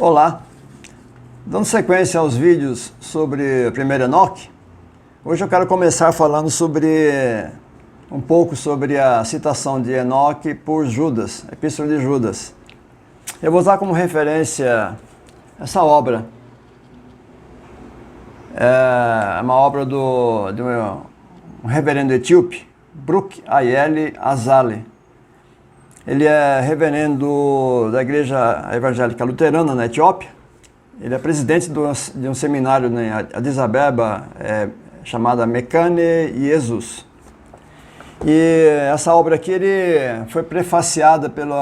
Olá, dando sequência aos vídeos sobre o primeiro Enoque, hoje eu quero começar falando um pouco sobre a citação de Enoque por Judas, a Epístola de Judas. Eu vou usar como referência essa obra. É uma obra de um reverendo etíope, Brooke Ayeli Azale. Ele é reverendo da Igreja Evangélica Luterana na Etiópia. Ele é presidente de um seminário em Addis Abeba, chamada Mekane Jesus. E essa obra aqui foi prefaciada pelo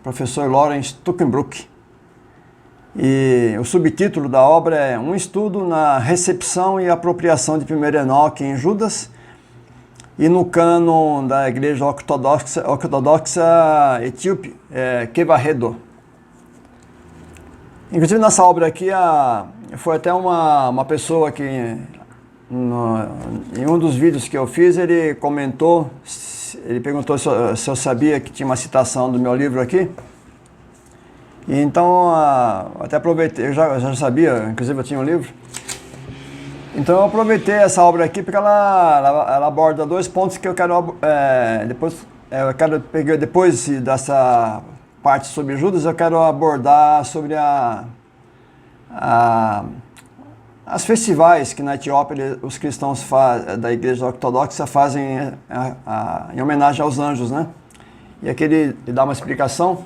professor Lawrence Tuckenbrook. E o subtítulo da obra é Um estudo na recepção e apropriação de primeiro Enoque em Judas e no cânon da Igreja Ortodoxa Etíope, Kevahedo. Inclusive nessa obra aqui, foi até uma pessoa que, em um dos vídeos que eu fiz, ele perguntou se eu sabia que tinha uma citação do meu livro aqui. E então, até aproveitei, eu já sabia, inclusive eu tinha um livro. Então eu aproveitei essa obra aqui porque ela aborda dois pontos que eu quero, depois dessa parte sobre Judas, eu quero abordar sobre as festivais que na Etiópia os cristãos da Igreja Ortodoxa fazem em homenagem aos anjos, né? E aqui ele dá uma explicação.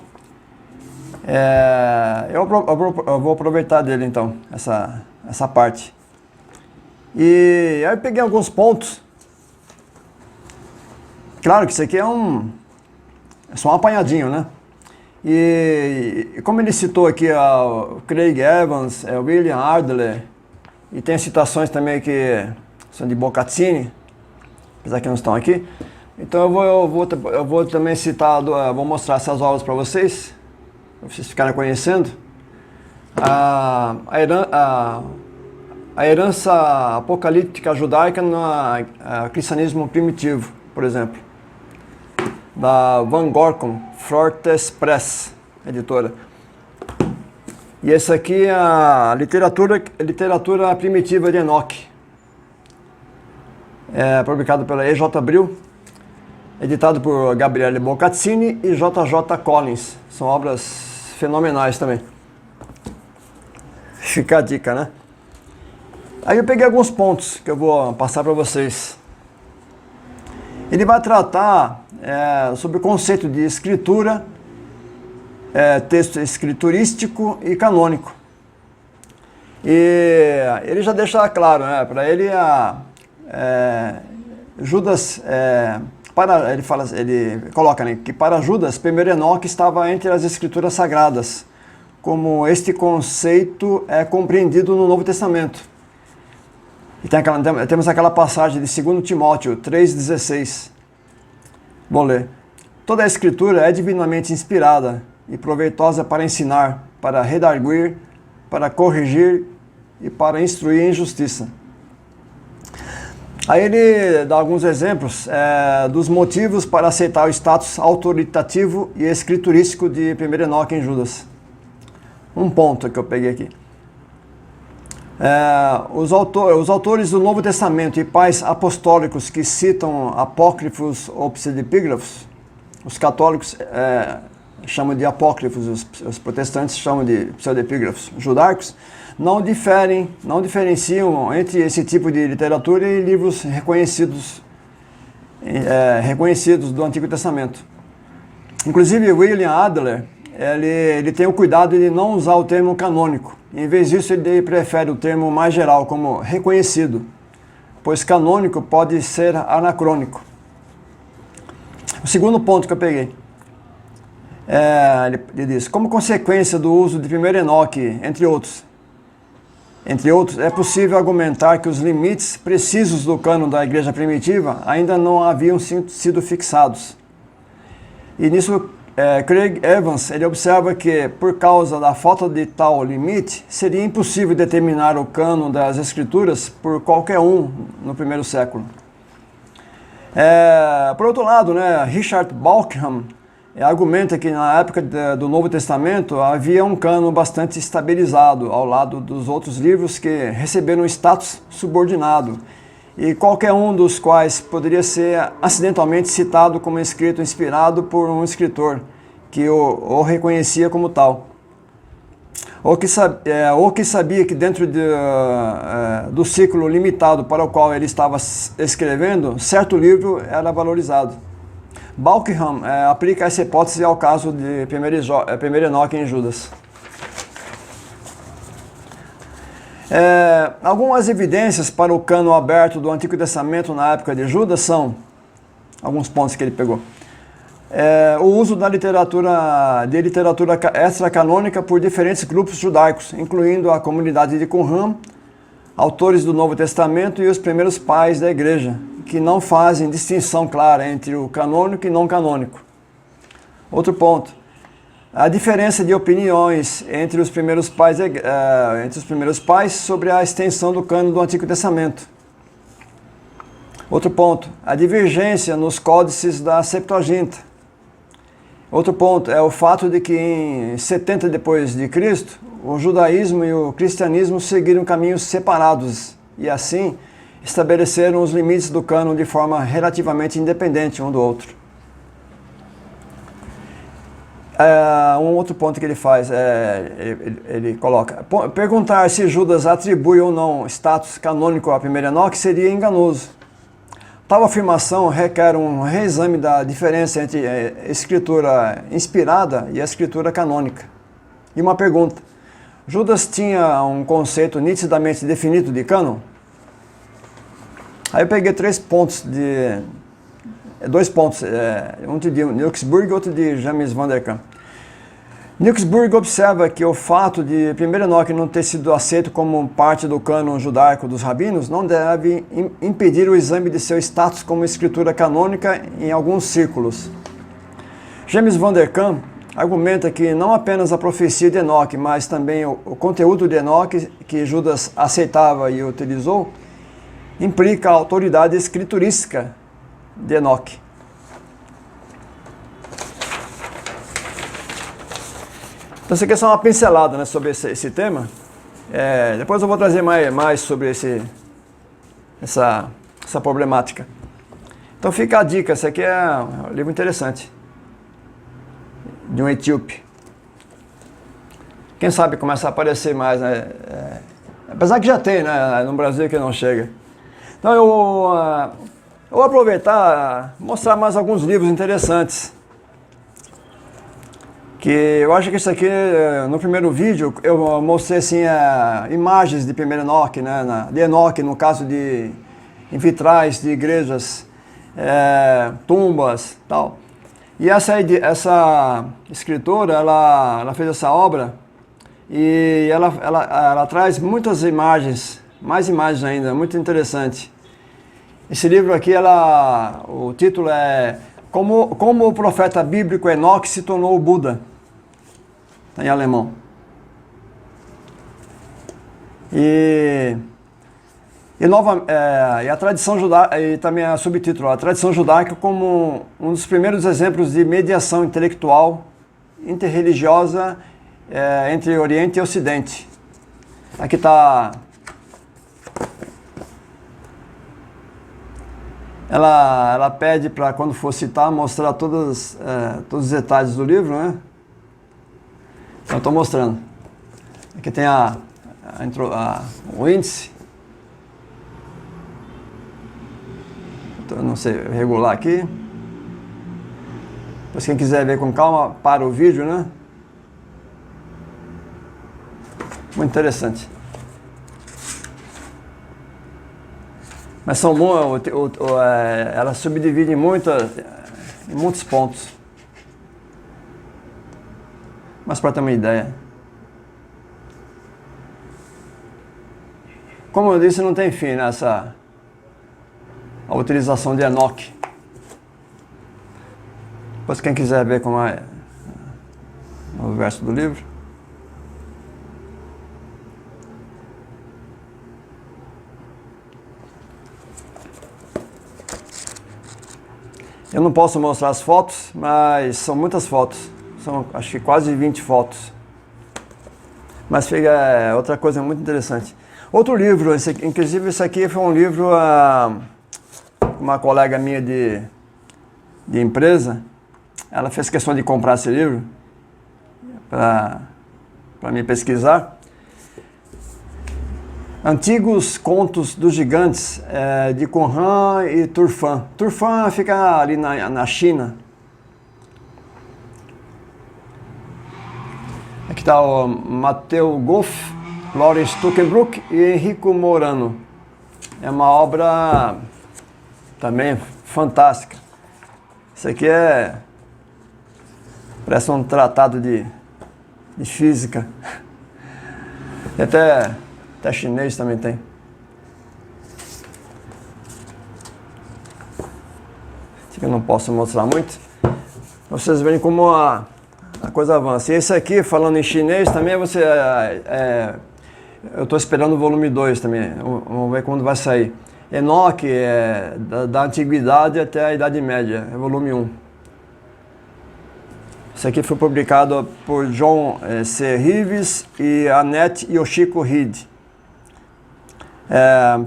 Eu vou aproveitar dele então, essa parte. E aí eu peguei alguns pontos. Claro que isso aqui é só um apanhadinho, né? E como ele citou aqui o Craig Evans, o William Adler, e tem citações também que são de Bocaccini, apesar que não estão aqui. Então eu vou também citar, vou mostrar essas obras para vocês ficarem conhecendo. A herança apocalíptica judaica no cristianismo primitivo, por exemplo, da Van Gorkom Fortes Press, editora. E esse aqui é a literatura primitiva de Enoque, publicado pela E.J. Brill, editado por Gabriele Bocaccini e J.J. Collins. São obras fenomenais também. Fica a dica, né? Aí eu peguei alguns pontos que eu vou passar para vocês. Ele vai tratar sobre o conceito de escritura, texto escriturístico e canônico. E ele já deixa claro, né? Para ele, Judas, ele coloca, né, que para Judas, primeiro Enoque estava entre as escrituras sagradas, como este conceito é compreendido no Novo Testamento. E temos aquela passagem de 2 Timóteo 3,16. Vou ler. Toda a escritura é divinamente inspirada e proveitosa para ensinar, para redarguir, para corrigir e para instruir em justiça. Aí ele dá alguns exemplos dos motivos para aceitar o status autoritativo e escriturístico de primeiro Enoque em Judas. Um ponto que eu peguei aqui. Os autores do Novo Testamento e pais apostólicos que citam apócrifos ou pseudepígrafos, os católicos chamam de apócrifos, os protestantes chamam de pseudepígrafos judaicos, não diferenciam entre esse tipo de literatura e livros reconhecidos do Antigo Testamento. Inclusive, William Adler, ele tem o cuidado de não usar o termo canônico. Em vez disso, ele prefere o termo mais geral, como reconhecido, pois canônico pode ser anacrônico. O segundo ponto que eu peguei, ele diz, como consequência do uso de primeiro Enoque, entre outros, é possível argumentar que os limites precisos do cânon da Igreja Primitiva ainda não haviam sido fixados. E nisso, Craig Evans, ele observa que, por causa da falta de tal limite, seria impossível determinar o cânon das Escrituras por qualquer um no primeiro século. Por outro lado, né, Richard Bauckham argumenta que na época do Novo Testamento havia um cânon bastante estabilizado ao lado dos outros livros que receberam um status subordinado, e qualquer um dos quais poderia ser acidentalmente citado como escrito inspirado por um escritor que o reconhecia como tal, ou que sabia que dentro do ciclo limitado para o qual ele estava escrevendo, certo livro era valorizado. Bauckham aplica essa hipótese ao caso de 1 Enoque em Judas. Algumas evidências para o cânon aberto do Antigo Testamento na época de Judas são alguns pontos que ele pegou. O uso da literatura extracanônica por diferentes grupos judaicos, incluindo a comunidade de Qumran, autores do Novo Testamento e os primeiros pais da igreja, que não fazem distinção clara entre o canônico e não canônico. Outro ponto, a diferença de opiniões entre os primeiros pais sobre a extensão do cânon do Antigo Testamento. Outro ponto, a divergência nos códices da Septuaginta. Outro ponto é o fato de que em 70 depois de Cristo, o judaísmo e o cristianismo seguiram caminhos separados e assim estabeleceram os limites do cânon de forma relativamente independente um do outro. Um outro ponto que ele faz, ele coloca, perguntar se Judas atribui ou não status canônico a 1 Enoque seria enganoso. Tal afirmação requer um reexame da diferença entre a escritura inspirada e a escritura canônica. E uma pergunta, Judas tinha um conceito nitidamente definido de cânon? Aí eu peguei dois pontos, um de Nieuwsburg e outro de James Van der Kamp. Nieuwsburg observa que o fato de 1 Enoque não ter sido aceito como parte do cânon judaico dos rabinos não deve impedir o exame de seu status como escritura canônica em alguns círculos. James Van der Kamp argumenta que não apenas a profecia de Enoque, mas também o conteúdo de Enoque que Judas aceitava e utilizou, implica a autoridade escriturística de Enoque. Então, isso aqui é só uma pincelada, né, sobre esse tema. Depois eu vou trazer mais sobre essa problemática. Então fica a dica, esse aqui é um livro interessante, de um etíope. Quem sabe começa a aparecer mais, né? Apesar que já tem, né, no Brasil que não chega. Então eu vou aproveitar e mostrar mais alguns livros interessantes. Que eu acho que isso aqui, no primeiro vídeo, eu mostrei assim, imagens de 1 Enoque, né, de Enoque, no caso em vitrais de igrejas, tumbas, tal. E essa escritora, ela fez essa obra e ela traz muitas imagens, mais imagens ainda, muito interessante. Esse livro aqui, o título é Como o profeta bíblico Enoque se tornou o Buda. Está em alemão. E a tradição judaica, e também a subtítulo, a tradição judaica como um dos primeiros exemplos de mediação intelectual interreligiosa entre Oriente e Ocidente. Aqui está. Ela pede para, quando for citar, mostrar todos os detalhes do livro, né? Então, eu estou mostrando. Aqui tem o índice. Então, não sei, regular aqui. Depois, quem quiser ver com calma, para o vídeo, né? Muito interessante. Mas são ela subdivide em muitos pontos. Mas para ter uma ideia. Como eu disse, não tem fim a utilização de Enoque. Depois quem quiser ver como é o verso do livro. Eu não posso mostrar as fotos, mas são muitas fotos. São, acho que quase 20 fotos. Mas fica outra coisa muito interessante. Outro livro, inclusive esse aqui foi um livro, uma colega minha de empresa, ela fez questão de comprar esse livro para me pesquisar. Antigos Contos dos Gigantes, de Conran e Turfan. Turfan fica ali na China. Aqui está o Matteo Goff, Lawrence Stuckenbrook e Enrico Morano. É uma obra também fantástica. Isso aqui parece um tratado de física. E até chinês também tem. Esse aqui eu não posso mostrar muito. Vocês veem como a coisa avança. E esse aqui, falando em chinês, também eu estou esperando o volume 2 também. Vamos ver quando vai sair. Enoque, da Antiguidade até a Idade Média, é volume 1. Esse aqui foi publicado por John C. Reeves e Annette Yoshiko Reed.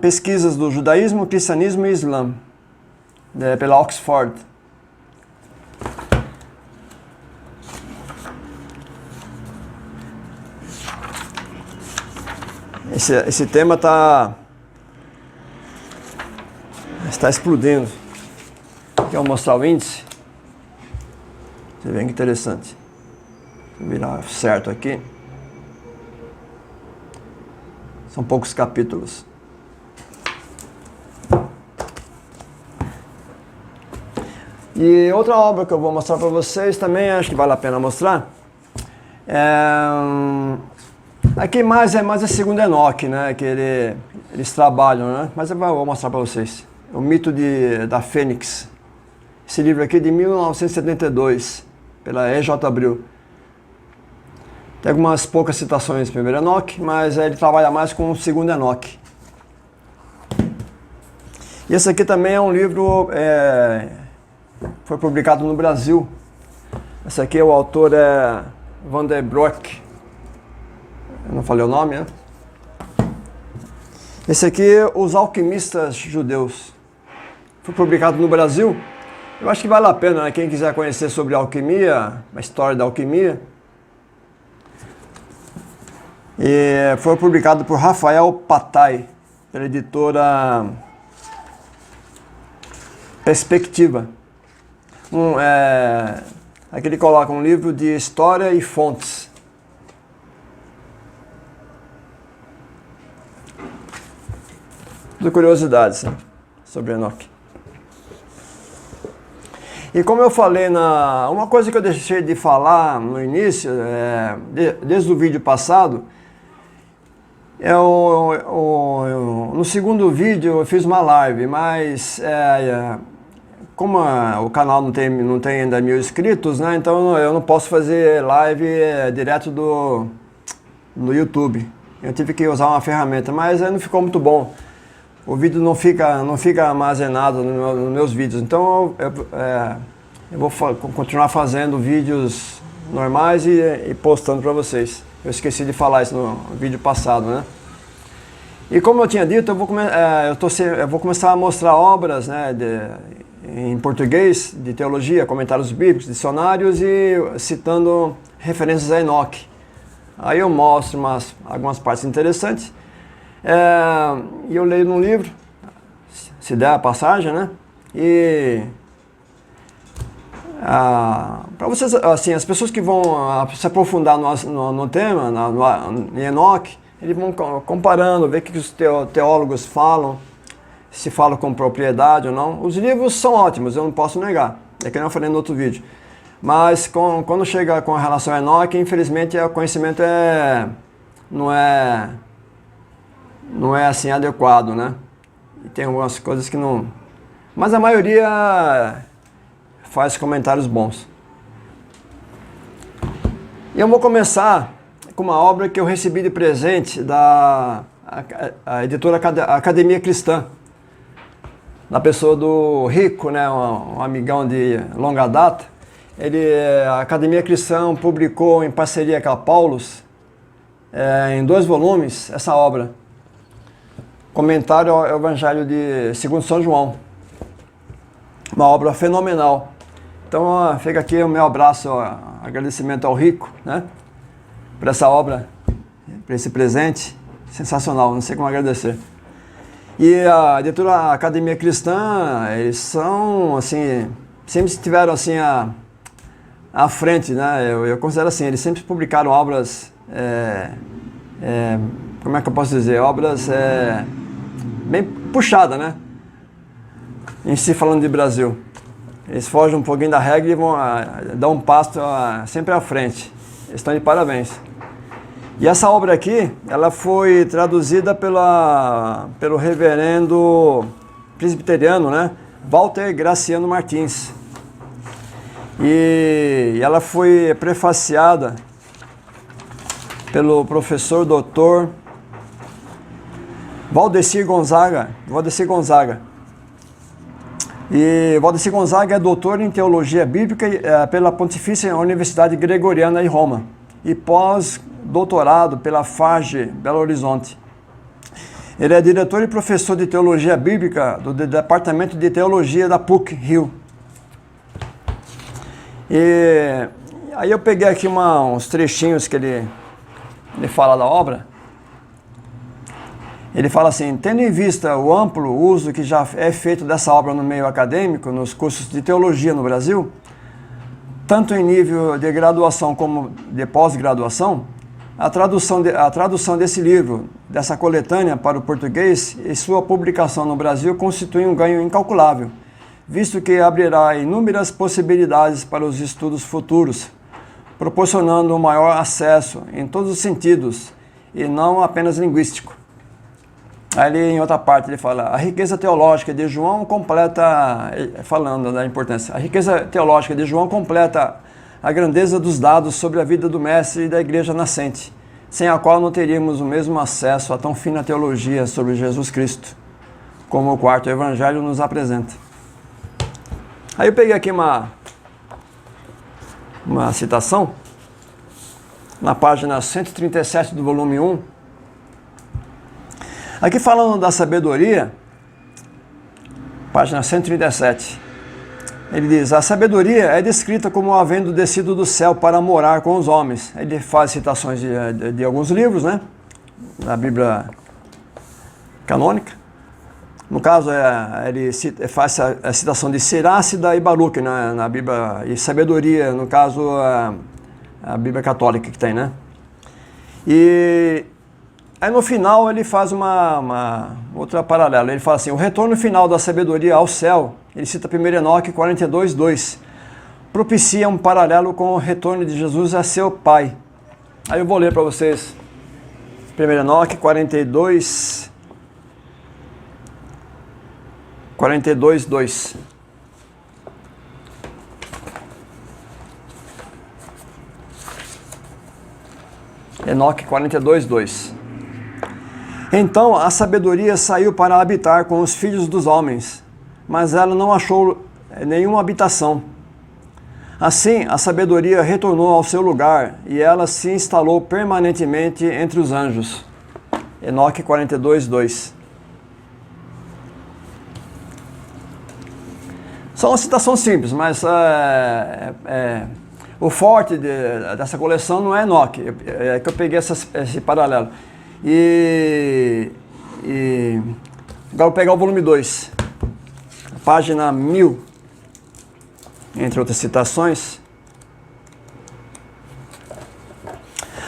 Pesquisas do Judaísmo, Cristianismo e Islã, pela Oxford. Esse tema está explodindo. Aqui eu vou mostrar o índice. Você vê que interessante. Vou virar certo aqui. São poucos capítulos. E outra obra que eu vou mostrar para vocês também, acho que vale a pena mostrar. Aqui mais a segunda Enoque, né? Que eles trabalham, né? Mas eu vou mostrar para vocês. O mito da Fênix. Esse livro aqui é de 1972, pela E.J. Abreu. Tem algumas poucas citações do primeiro Enoque, mas ele trabalha mais com o segundo Enoque. E esse aqui também é um livro, foi publicado no Brasil. Esse aqui o autor é Van der Broek. Eu não falei o nome, né? Esse aqui, Os Alquimistas Judeus. Foi publicado no Brasil. Eu acho que vale a pena, né? Quem quiser conhecer sobre alquimia, a história da alquimia. E foi publicado por Rafael Patai, pela editora Perspectiva. Aqui ele coloca um livro de história e fontes. De curiosidades, né, sobre Enoque. E como eu falei, uma coisa que eu deixei de falar no início, desde o vídeo passado, no segundo vídeo eu fiz uma live, mas como o canal não tem ainda 1000 inscritos, né, então eu não posso fazer live direto do YouTube. Eu tive que usar uma ferramenta, mas não ficou muito bom. O vídeo não fica armazenado nos meus vídeos, então eu vou continuar fazendo vídeos normais e postando para vocês. Eu esqueci de falar isso no vídeo passado, né? E como eu tinha dito, eu vou começar a mostrar obras, né, em português, de teologia, comentários bíblicos, dicionários e citando referências a Enoque. Aí eu mostro algumas partes interessantes. E eu leio num livro, se der a passagem, né? E para vocês, assim, as pessoas que vão se aprofundar no tema, em Enoque, eles vão comparando, ver o que os teólogos falam, se falam com propriedade ou não. Os livros são ótimos, eu não posso negar, é que eu falei no outro vídeo. Mas quando chega com relação a Enoque, infelizmente o conhecimento não é assim adequado, né? E tem algumas coisas que não... Mas a maioria faz comentários bons. E eu vou começar com uma obra que eu recebi de presente da editora Academia Cristã. na pessoa do Rico, né, um amigão de longa data. A Academia Cristã publicou em parceria com a Paulus, em 2 volumes, essa obra. Comentário ao Evangelho segundo São João. Uma obra fenomenal. Então fica aqui o meu abraço, agradecimento ao Rico, né, por essa obra, por esse presente sensacional, não sei como agradecer. E a editora Academia Cristã, eles são, assim, sempre estiveram assim à frente, né? Eu considero assim, eles sempre publicaram obras, como é que eu posso dizer, obras bem puxadas, né? Em si, falando de Brasil. Eles fogem um pouquinho da regra e vão dar um passo sempre à frente. Eles estão de parabéns. E essa obra aqui, ela foi traduzida pelo reverendo presbiteriano, né, Walter Graciano Martins. E ela foi prefaciada pelo professor doutor Valdecir Gonzaga. E Valdecir Gonzaga é doutor em teologia bíblica pela Pontifícia Universidade Gregoriana em Roma e pós-doutorado pela FAGE Belo Horizonte. Ele é diretor e professor de teologia bíblica do Departamento de Teologia da PUC Rio. E aí eu peguei aqui uns trechinhos que ele fala da obra. Ele fala assim: tendo em vista o amplo uso que já é feito dessa obra no meio acadêmico, nos cursos de teologia no Brasil, tanto em nível de graduação como de pós-graduação, a tradução desse livro, dessa coletânea para o português e sua publicação no Brasil constitui um ganho incalculável, visto que abrirá inúmeras possibilidades para os estudos futuros, proporcionando um maior acesso em todos os sentidos e não apenas linguístico. Aí em outra parte ele fala: a riqueza teológica de João completa, falando da importância, a riqueza teológica de João completa a grandeza dos dados sobre a vida do mestre e da igreja nascente, sem a qual não teríamos o mesmo acesso a tão fina teologia sobre Jesus Cristo, como o quarto evangelho nos apresenta. Aí eu peguei aqui uma citação, na página 137 do volume 1, aqui falando da sabedoria, página 137, ele diz: a sabedoria é descrita como havendo descido do céu para morar com os homens. Ele faz citações de alguns livros, né, da Bíblia canônica. No caso, ele faz a citação de Sirácida e Baruque na Bíblia, e sabedoria, no caso, a Bíblia católica que tem, né? E aí no final ele faz uma outra paralela. Ele fala assim: o retorno final da sabedoria ao céu, ele cita 1 Enoque 42:2, propicia um paralelo com o retorno de Jesus a seu Pai. Aí eu vou ler para vocês 1 Enoque 42:2. Enoque 42:2. Então a sabedoria saiu para habitar com os filhos dos homens, mas ela não achou nenhuma habitação. Assim, a sabedoria retornou ao seu lugar e ela se instalou permanentemente entre os anjos. Enoque 42:2. Só uma citação simples, mas o forte dessa coleção não é Enoque, é que eu peguei esse paralelo. E agora eu vou pegar o volume 2, página 1000, entre outras citações.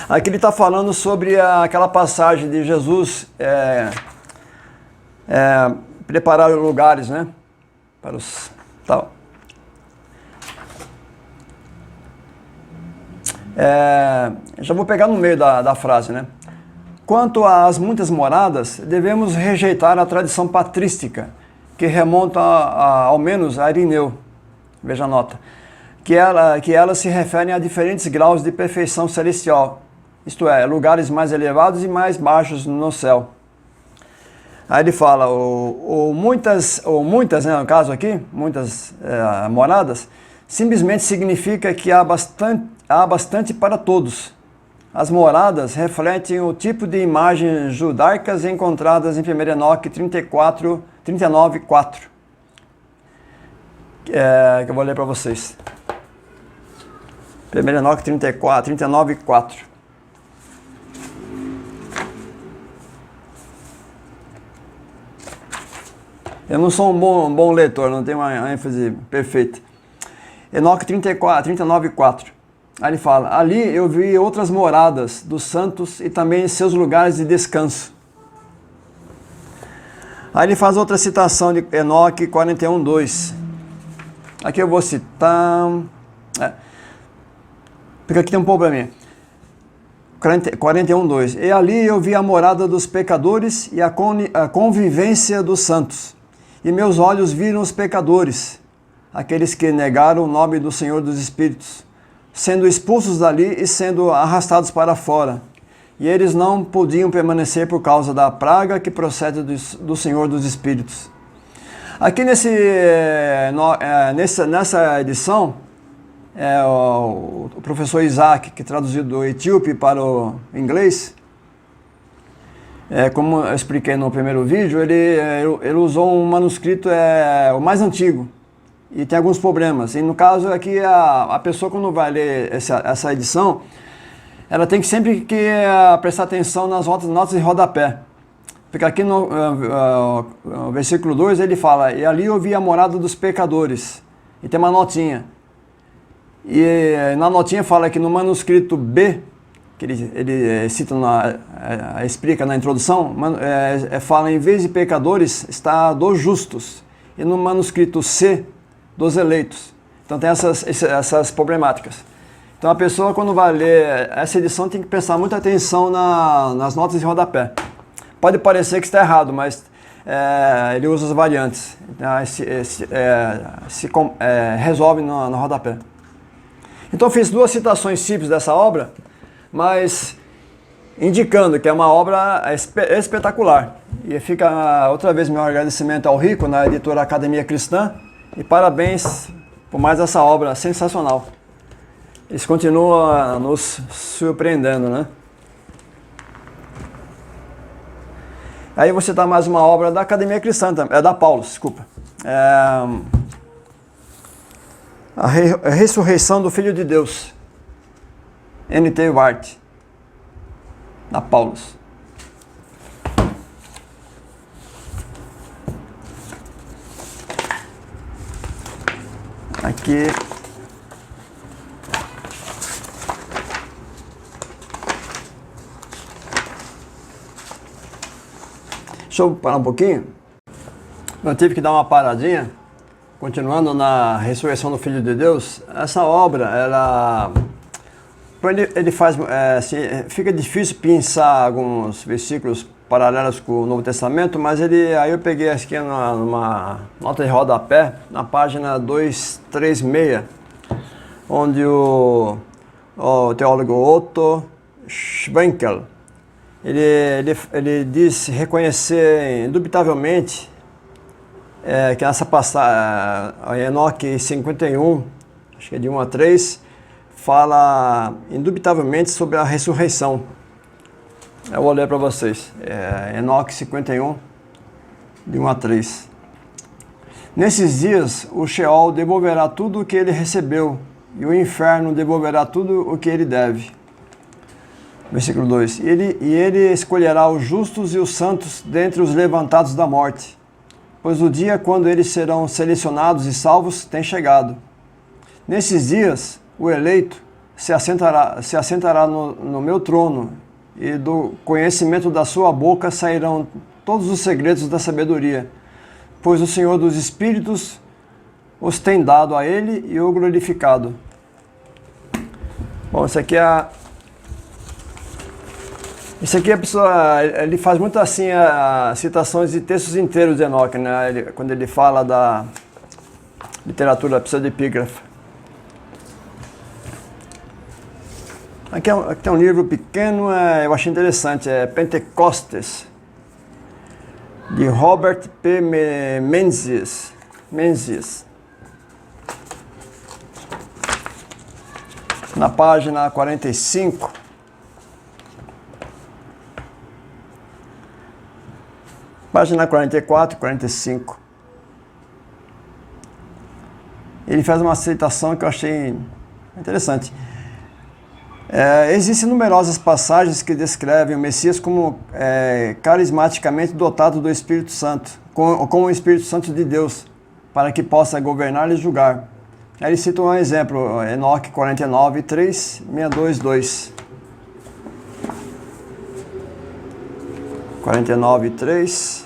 Aqui ele está falando sobre aquela passagem de Jesus preparar lugares, né, para os tal. Já vou pegar no meio da frase, né? Quanto às muitas moradas, devemos rejeitar a tradição patrística, que remonta ao menos a Irineu, veja a nota, que elas se referem a diferentes graus de perfeição celestial, isto é, lugares mais elevados e mais baixos no céu. Aí ele fala, muitas, né, no caso aqui, muitas moradas, simplesmente significa que há bastante para todos. As moradas refletem o tipo de imagens judaicas encontradas em 1 Enoque 39:4. Que eu vou ler para vocês. 1 Enoque 39:4. Eu não sou um bom leitor, não tenho uma ênfase perfeita. Enoque 39:4. Aí ele fala, ali eu vi outras moradas dos santos e também seus lugares de descanso. Aí ele faz outra citação de Enoque 41:2. Aqui eu vou citar... porque aqui tem um probleminha. 41:2. E ali eu vi a morada dos pecadores e a convivência dos santos. E meus olhos viram os pecadores, aqueles que negaram o nome do Senhor dos Espíritos, sendo expulsos dali e sendo arrastados para fora. E eles não podiam permanecer por causa da praga que procede do Senhor dos Espíritos. Aqui nessa edição, o professor Isaac, que traduziu do etíope para o inglês, como eu expliquei no primeiro vídeo, ele usou um manuscrito o mais antigo e tem alguns problemas. E no caso aqui, a pessoa quando vai ler essa edição, ela tem que sempre prestar atenção nas notas de rodapé. Porque aqui no versículo 2 ele fala, e ali eu vi a morada dos pecadores. E tem uma notinha. E na notinha fala que no manuscrito B, que ele cita, explica na introdução, fala em vez de pecadores, está dos justos. E no manuscrito C, dos eleitos. Então tem essas problemáticas. Então a pessoa quando vai ler essa edição tem que prestar muita atenção nas notas de rodapé. Pode parecer que está errado, mas ele usa as variantes. Então, resolve no rodapé. Então eu fiz duas citações simples dessa obra, mas indicando que é uma obra espetacular. E fica outra vez meu agradecimento ao Rico, na editora Academia Cristã, e parabéns por mais essa obra sensacional. Eles continuam nos surpreendendo, né? Aí eu vou citar mais uma obra da Academia Cristã, da Paulus, desculpa. A Ressurreição do Filho de Deus, N.T. Wright, da Paulus. Aqui. Deixa eu parar um pouquinho. Eu tive que dar uma paradinha. Continuando na Ressurreição do Filho de Deus, essa obra, ele faz, fica difícil pensar alguns versículos paralelos com o Novo Testamento, mas aí eu peguei aqui numa nota de rodapé, na página 236, onde o teólogo Otto Schwenkel, ele diz reconhecer indubitavelmente que essa passagem, Enoque 51, acho que é de 1 a 3, fala indubitavelmente sobre a ressurreição. Eu vou ler para vocês. Enoque 51, de 1 a 3. Nesses dias, o Sheol devolverá tudo o que ele recebeu, e o inferno devolverá tudo o que ele deve. Versículo 2. E ele escolherá os justos e os santos dentre os levantados da morte, pois o dia quando eles serão selecionados e salvos tem chegado. Nesses dias, o eleito se assentará no meu trono, e do conhecimento da sua boca sairão todos os segredos da sabedoria, pois o Senhor dos Espíritos os tem dado a ele e o glorificado. Bom, isso aqui a pessoa, ele faz muito assim citações de textos inteiros de Enoque, né? Quando ele fala da literatura pseudepígrafa. Aqui tem um livro pequeno, eu achei interessante, Pentecostes, de Robert P. Menzies. Na página 45. Página 44 e 45. Ele faz uma citação que eu achei interessante. Existem numerosas passagens que descrevem o Messias como carismaticamente dotado do Espírito Santo, com o Espírito Santo de Deus, para que possa governar e julgar. Aí ele cita um exemplo, Enoque 49, 3, 62, 2. 49, 3.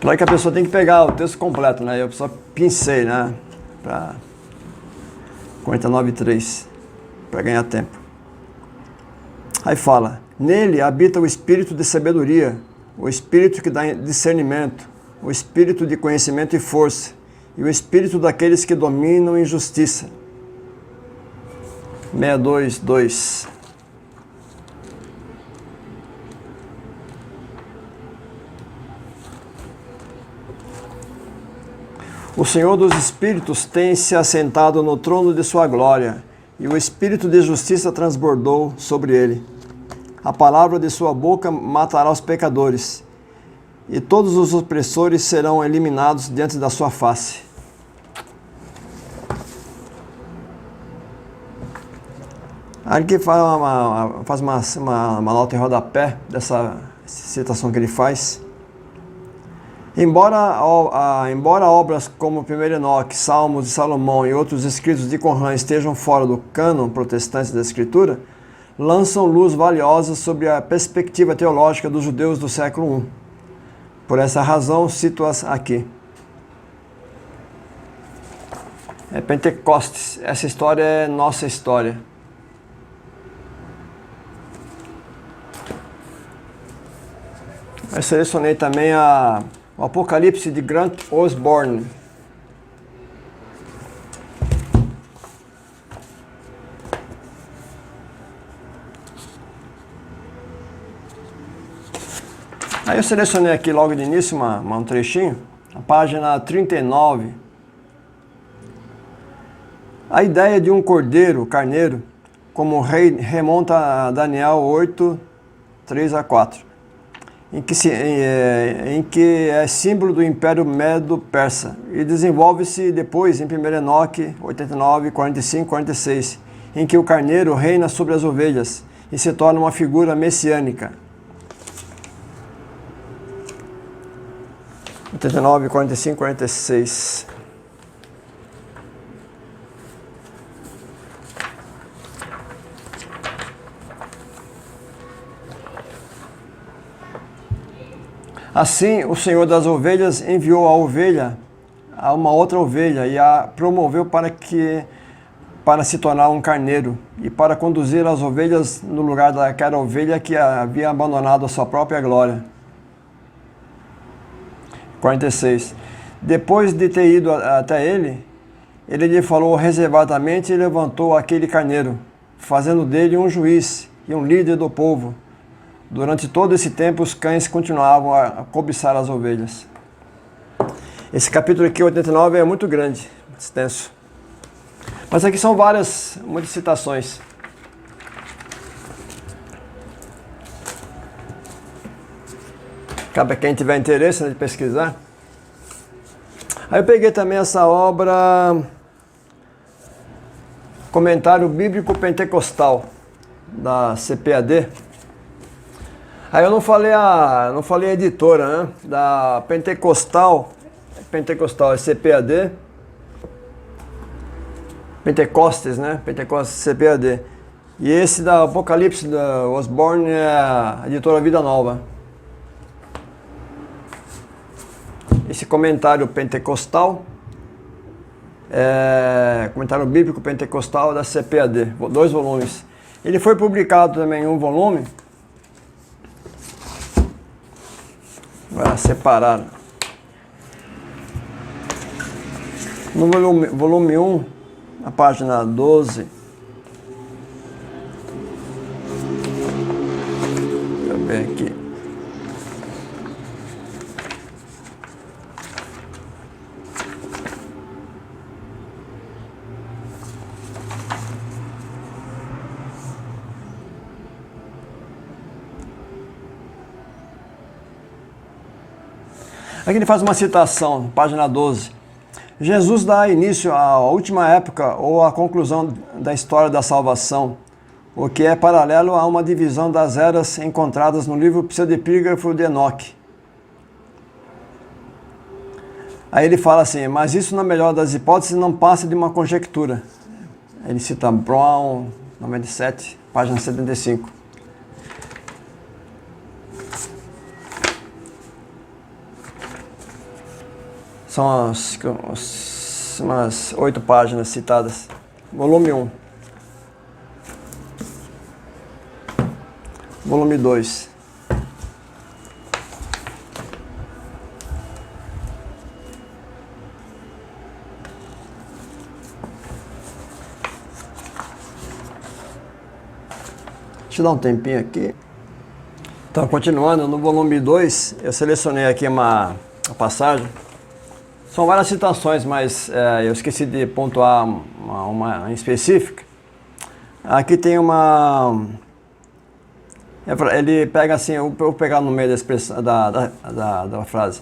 Claro que a pessoa tem que pegar o texto completo, né? Eu só pincei, né? Para 49:3, para ganhar tempo. Aí fala: nele habita o espírito de sabedoria, o espírito que dá discernimento, o espírito de conhecimento e força, e o espírito daqueles que dominam injustiça. 62:2. O Senhor dos Espíritos tem se assentado no trono de sua glória, e o Espírito de justiça transbordou sobre ele. A palavra de sua boca matará os pecadores, e todos os opressores serão eliminados diante da sua face. Aqui faz uma nota em rodapé dessa citação que ele faz. Embora obras como 1 Enoque, Salmos de Salomão e outros escritos de Qumran estejam fora do cânon protestante da Escritura, lançam luz valiosa sobre a perspectiva teológica dos judeus do século I. Por essa razão, cito-as aqui. Pentecostes. Essa história é nossa história. Eu selecionei também o Apocalipse de Grant Osborne. Aí eu selecionei aqui logo de início um trechinho, a página 39. A ideia de um carneiro, como rei, remonta a Daniel 8, 3 a 4. Em que é símbolo do Império Medo-Persa, e desenvolve-se depois em 1 Enoque 89, 45, 46, em que o carneiro reina sobre as ovelhas e se torna uma figura messiânica. 89, 45, 46. Assim, o Senhor das ovelhas enviou a uma outra ovelha e a promoveu para se tornar um carneiro e para conduzir as ovelhas no lugar daquela ovelha que havia abandonado a sua própria glória. 46. Depois de ter ido até ele lhe falou reservadamente e levantou aquele carneiro, fazendo dele um juiz e um líder do povo. Durante todo esse tempo, os cães continuavam a cobiçar as ovelhas. Esse capítulo aqui, 89, é muito grande, muito extenso. Mas aqui são muitas citações. Cabe a quem tiver interesse de pesquisar. Aí eu peguei também essa obra, Comentário Bíblico Pentecostal, da CPAD. Aí eu não falei a editora, né? Da Pentecostal é CPAD, Pentecostes, né? Pentecostes CPAD. E esse da Apocalipse da Osborne é a editora Vida Nova. Esse comentário pentecostal, comentário bíblico pentecostal da CPAD, 2 volumes. Ele foi publicado também em um volume. Separado. No volume 1, na página 12, ver aqui. Aqui ele faz uma citação, página 12. Jesus dá início à última época ou à conclusão da história da salvação, o que é paralelo a uma divisão das eras encontradas no livro pseudepígrafo de Enoque. Aí ele fala assim, mas isso na melhor das hipóteses não passa de uma conjectura. Ele cita Brown, 97, página 75. São umas 8 páginas citadas. Volume 1. Volume 2. Deixa eu dar um tempinho aqui. Então, continuando, no volume 2, eu selecionei aqui uma passagem. São várias citações, mas eu esqueci de pontuar uma em específica. Aqui tem uma... Ele pega assim, eu vou pegar no meio da expressão, da frase.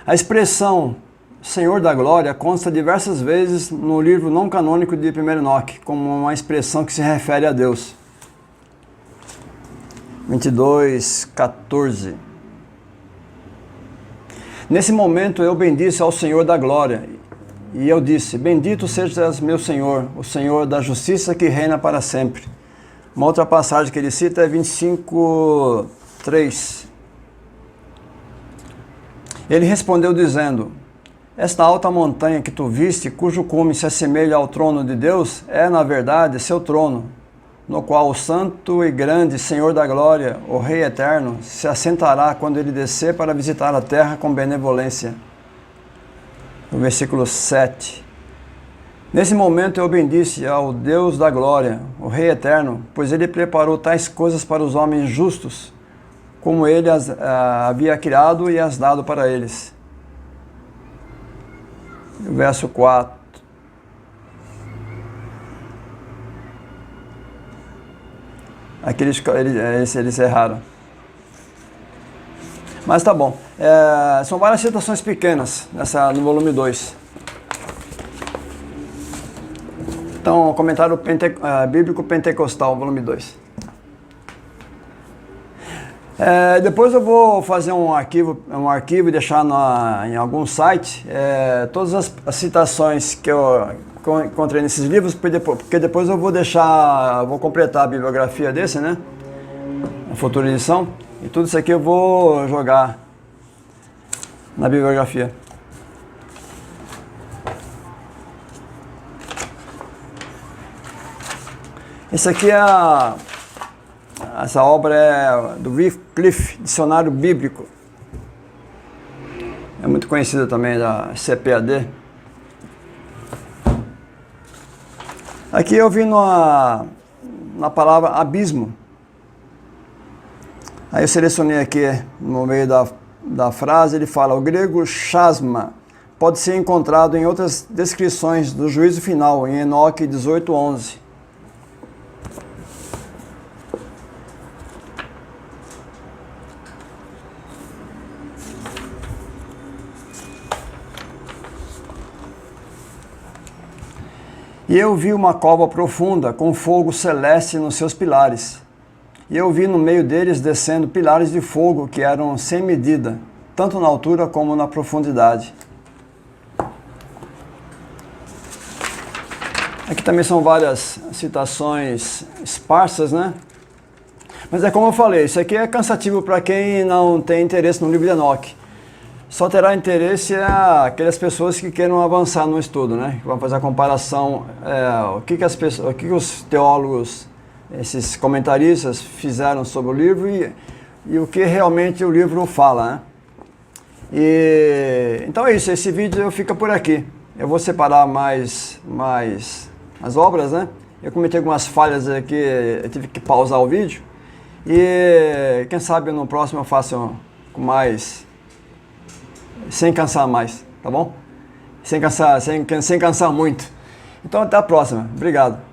A expressão Senhor da Glória consta diversas vezes no livro não canônico de 1 Enoque, como uma expressão que se refere a Deus. 22:14. Nesse momento eu bendisse ao Senhor da Glória, e eu disse, bendito sejas meu Senhor, o Senhor da justiça que reina para sempre. Uma outra passagem que ele cita é 25:3. Ele respondeu dizendo, esta alta montanha que tu viste, cujo cume se assemelha ao trono de Deus, é na verdade seu trono, no qual o santo e grande Senhor da Glória, o Rei Eterno, se assentará quando ele descer para visitar a terra com benevolência. No versículo 7. Nesse momento eu bendisse ao Deus da Glória, o Rei Eterno, pois ele preparou tais coisas para os homens justos, como ele as havia criado e as dado para eles. No verso 4. Aqui eles erraram. Mas tá bom. São várias citações pequenas no volume 2. Então, comentário bíblico pentecostal, volume 2. Depois eu vou fazer um arquivo e deixar em algum site todas as citações que eu encontrei nesses livros, porque depois eu vou completar a bibliografia desse, né? A futura edição. E tudo isso aqui eu vou jogar na bibliografia. Esse aqui essa obra é do Wycliffe, Dicionário Bíblico. É muito conhecida também da CPAD. Aqui eu vi na palavra abismo. Aí eu selecionei aqui no meio da frase, ele fala, o grego chasma pode ser encontrado em outras descrições do juízo final, em Enoque 18:11. E eu vi uma cova profunda, com fogo celeste nos seus pilares. E eu vi no meio deles descendo pilares de fogo que eram sem medida, tanto na altura como na profundidade. Aqui também são várias citações esparsas, né? Mas é como eu falei, isso aqui é cansativo para quem não tem interesse no livro de Enoque. Só terá interesse aquelas pessoas que queiram avançar no estudo, né? Vão fazer a comparação, o que os teólogos, esses comentaristas fizeram sobre o livro e o que realmente o livro fala, né? Então é isso, esse vídeo fica por aqui. Eu vou separar mais as obras, né? Eu cometi algumas falhas aqui, eu tive que pausar o vídeo. E quem sabe no próximo eu faço com mais, sem cansar mais, tá bom? Sem cansar muito. Então até a próxima. Obrigado.